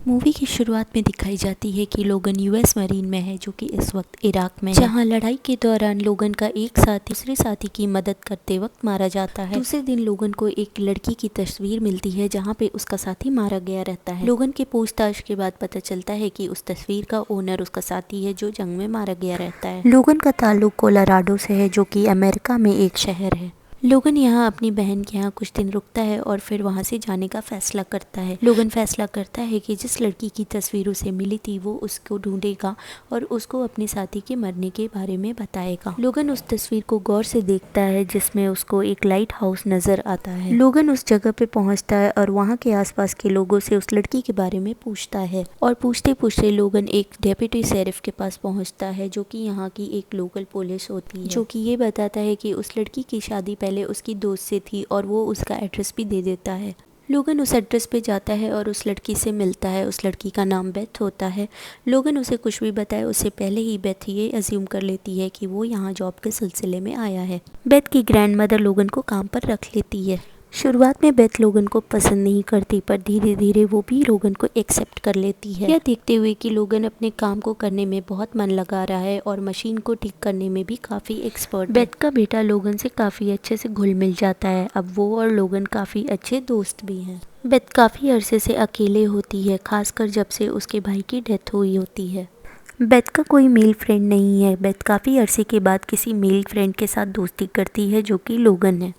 Movie की शुरुआत में दिखाई जाती है कि लोगन यूएस मरीन में है, जो कि इस वक्त इराक में है, जहां लड़ाई के दौरान लोगन का एक साथी दूसरे साथी की मदद करते वक्त मारा जाता है। दूसरे दिन लोगन को एक लड़की की तस्वीर मिलती है जहां पे उसका साथी मारा गया रहता है। लोगन के पूछताछ के बाद पता चलता है कि उस तस्वीर का ओनर उसका साथी है जो जंग में मारा गया रहता है। लोगन का ताल्लुक कोलोराडो से है, जो कि अमेरिका में एक शहर है। लोगन यहाँ अपनी बहन के यहाँ कुछ दिन रुकता है और फिर वहाँ से जाने का फैसला करता है। लोगन फैसला करता है कि जिस लड़की की तस्वीर उसे मिली थी वो उसको ढूंढेगा और उसको अपने साथी के मरने के बारे में बताएगा। लोगन उस तस्वीर को गौर से देखता है जिसमें उसको एक लाइट हाउस नजर आता है। लोगन उस जगह पे पहुँचता है और वहाँ के आसपास के लोगों से उस लड़की के बारे में पूछता है और पूछते पूछते लोगन एक डेप्यूटी शेरिफ के पास पहुँचता है, जो कि यहाँ की एक लोकल पुलिस होती है, जो कि ये बताता है कि उस लड़की की शादी पहले उसकी दोस्त से थी और वो उसका एड्रेस भी दे देता है। लोगन उस एड्रेस पे जाता है और उस लड़की से मिलता है। उस लड़की का नाम बेथ होता है। लोगन उसे कुछ भी बताए उससे पहले ही बेथ ये अज्यूम कर लेती है कि वो यहाँ जॉब के सिलसिले में आया है। बेथ की ग्रैंडमदर लोगन को काम पर रख लेती है। शुरुआत में बेथ लोगन को पसंद नहीं करती, पर धीरे धीरे वो भी लोगन को एक्सेप्ट कर लेती है। यह देखते हुए कि लोगन अपने काम को करने में बहुत मन लगा रहा है और मशीन को ठीक करने में भी काफ़ी एक्सपर्ट है। बेथ का बेटा लोगन से काफ़ी अच्छे से घुल मिल जाता है। अब वो और लोगन काफ़ी अच्छे दोस्त भी हैं। बेथ काफ़ी अरसे से अकेले होती है, खासकर जब से उसके भाई की डेथ हुई होती है। बेथ का कोई मेल फ्रेंड नहीं है। बेथ काफ़ी अरसे के बाद किसी मेल फ्रेंड के साथ दोस्ती करती है, जो कि लोगन है।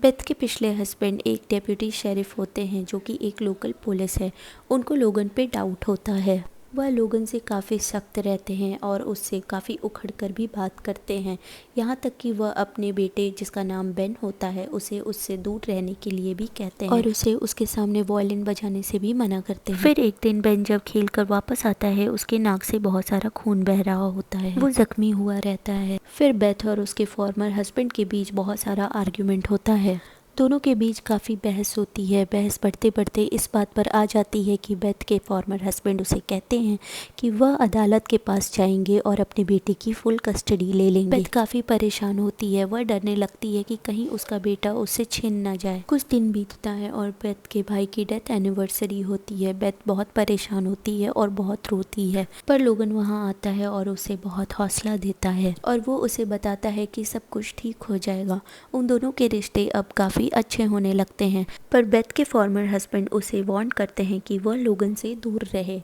बेथ के पिछले हस्बैंड एक डेप्यूटी शेरिफ होते हैं, जो कि एक लोकल पुलिस है। उनको लोगन पे डाउट होता है। वह लोगन से काफ़ी सख्त रहते हैं और उससे काफ़ी उखड़ कर भी बात करते हैं, यहाँ तक कि वह अपने बेटे जिसका नाम बेन होता है उसे उससे दूर रहने के लिए भी कहते हैं और उसे उसके सामने वायलिन बजाने से भी मना करते हैं। फिर एक दिन बेन जब खेल कर वापस आता है, उसके नाक से बहुत सारा खून बह रहा होता है। वो जख्मी हुआ रहता है। फिर बेथ और उसके फॉर्मर हस्बैंड के बीच बहुत सारा आर्ग्यूमेंट होता है। दोनों के बीच काफ़ी बहस होती है। बहस बढ़ते बढ़ते इस बात पर आ जाती है कि बेथ के फॉर्मर हस्बैंड उसे कहते हैं कि वह अदालत के पास जाएंगे और अपने बेटे की फुल कस्टडी ले लेंगे। बेथ काफ़ी परेशान होती है। वह डरने लगती है कि कहीं उसका बेटा उससे छिन ना जाए। कुछ दिन बीतता है और बेथ के भाई की डेथ एनिवर्सरी होती है। बेथ बहुत परेशान होती है और बहुत रोती है, पर लोगन वहाँ आता है और उसे बहुत हौसला देता है और वो उसे बताता है कि सब कुछ ठीक हो जाएगा। उन दोनों के रिश्ते अब काफ़ी अच्छे होने लगते हैं, पर बेथ के फॉर्मर हस्बैंड उसे वार्न करते हैं कि वह लोगन से दूर रहे।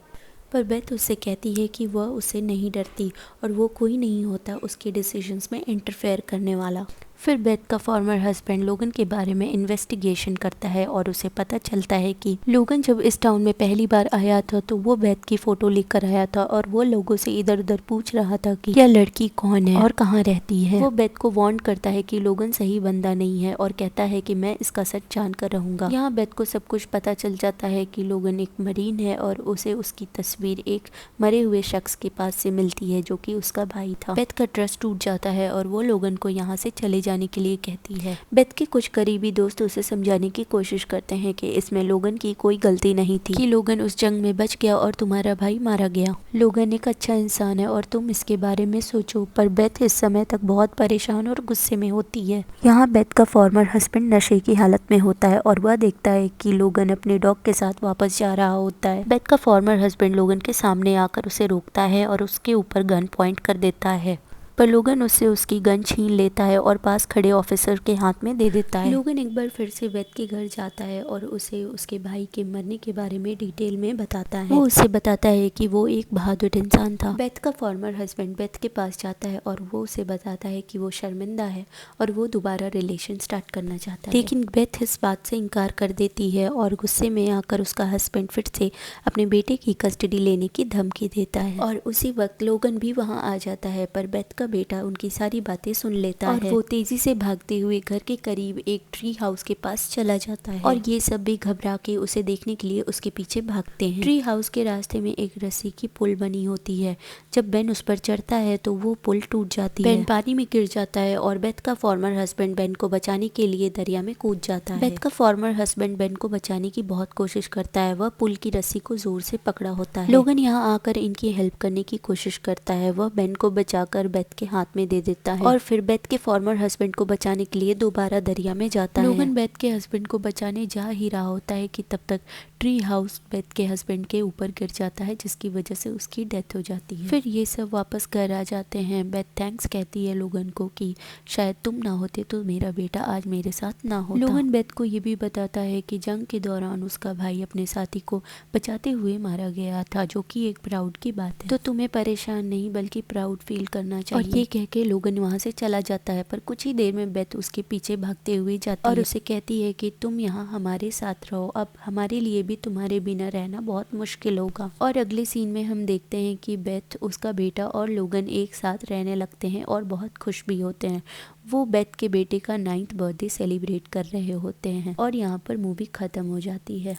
पर बेथ उससे कहती है कि वह उससे नहीं डरती और वो कोई नहीं होता उसके डिसीजंस में इंटरफेयर करने वाला। फिर बेथ का फॉर्मर हस्बैंड लोगन के बारे में इन्वेस्टिगेशन करता है और उसे पता चलता है कि लोगन जब इस टाउन में पहली बार आया था तो वो बेथ की फ़ोटो लेकर आया था और वो लोगों से इधर उधर पूछ रहा था कि यह लड़की कौन है और कहाँ रहती है। वो बेथ को वार्न करता है कि लोगन सही बंदा नहीं है और कहता है कि मैं इसका सच जान कर रहूँगा। यहाँ बेथ को सब कुछ पता चल जाता है कि लोगन एक मरीन है और उसे उसकी तस्वीर एक मरे हुए शख्स के पास से मिलती है, जो कि उसका भाई था। बेथ का ट्रस्ट टूट जाता है और वो लोगन को यहाँ से चले जाने के लिए कहती है। बेथ के कुछ करीबी दोस्त उसे समझाने की कोशिश करते हैं कि इसमें लोगन की कोई गलती नहीं थी, कि लोगन उस जंग में बच गया और तुम्हारा भाई मारा गया। लोगन एक अच्छा इंसान है और तुम इसके बारे में सोचो। पर बेथ इस समय तक बहुत परेशान और गुस्से में होती है। यहाँ बेथ का फॉर्मर हस्बैंड नशे की हालत में होता है और वह देखता है कि लोगन अपने डॉग के साथ वापस जा रहा होता है। बेथ का फॉर्मर हस्बैंड लोगन के सामने आकर उसे रोकता है और उसके ऊपर गन पॉइंट कर देता है, पर लोगन उससे उसकी गन छीन लेता है और पास खड़े ऑफिसर के हाथ में दे देता है। लोगन एक बार फिर से बेथ के घर जाता है और उसे उसके भाई के मरने के बारे में डिटेल में बताता है। वो उसे बताता है कि वो एक बहादुर इंसान था। बेथ का फॉर्मर हस्बैंड बेथ के पास जाता है और वो उसे बताता है कि वो शर्मिंदा है और वो दोबारा रिलेशन स्टार्ट करना चाहता है, लेकिन बेथ इस बात से इनकार कर देती है और गुस्से में आकर उसका हस्बैंड फिर से अपने बेटे की कस्टडी लेने की धमकी देता है। और उसी वक्त लोगन भी वहाँ आ जाता है, पर बेथ का बेटा उनकी सारी बातें सुन लेता है और वो तेजी से भागते हुए घर के करीब एक ट्री हाउस के पास चला जाता है और ये सब भी घबरा के उसे देखने के लिए उसके पीछे भागते हैं। ट्री हाउस के रास्ते में एक रस्सी की पुल बनी होती है। जब बेन उस पर चढ़ता है तो वो पुल टूट जाती है। बेन पानी में गिर जाता है और बेथ का फॉर्मर हस्बैंड बेन को बचाने के लिए दरिया में कूद जाता है। बेथ का फॉर्मर हस्बैंड बेन को बचाने की बहुत कोशिश करता है। वह पुल की रस्सी को जोर से पकड़ा होता है। लोगन यहाँ आकर इनकी हेल्प करने की कोशिश करता है। वह बेन को बचाकर बेथ के हाथ में दे देता है और फिर बेथ के फॉर्मर हस्बैंड को बचाने के लिए दोबारा दरिया में जाता है। लोगन बेथ के हस्बैंड को बचाने जा ही रहा होता है कि तब तक ट्री हाउस बेथ के हस्बैंड के ऊपर गिर जाता है, जिसकी वजह से उसकी डेथ हो जाती है। फिर ये सब वापस घर आ जाते हैं। बेथ थैंक्स कहती है लोगन को कि शायद तुम ना होते तो मेरा बेटा आज मेरे साथ ना होता। लोगन बेथ को ये भी बताता है कि जंग के दौरान उसका भाई अपने साथी को बचाते हुए मारा गया था, जो कि एक प्राउड की बात है, तो तुम्हें परेशान नहीं बल्कि प्राउड फील करना चाहिए। और ये कह के लोगन वहाँ से चला जाता है, पर कुछ ही देर में बेथ उसके पीछे भागते हुए जाती है और उसे कहती है कि तुम यहाँ हमारे साथ रहो, अब हमारे लिए भी तुम्हारे बिना रहना बहुत मुश्किल होगा। और अगले सीन में हम देखते हैं कि बेथ, उसका बेटा और लोगन एक साथ रहने लगते हैं और बहुत खुश भी होते हैं। वो बेथ के बेटे का 9th बर्थडे सेलिब्रेट कर रहे होते हैं और यहाँ पर मूवी खत्म हो जाती है।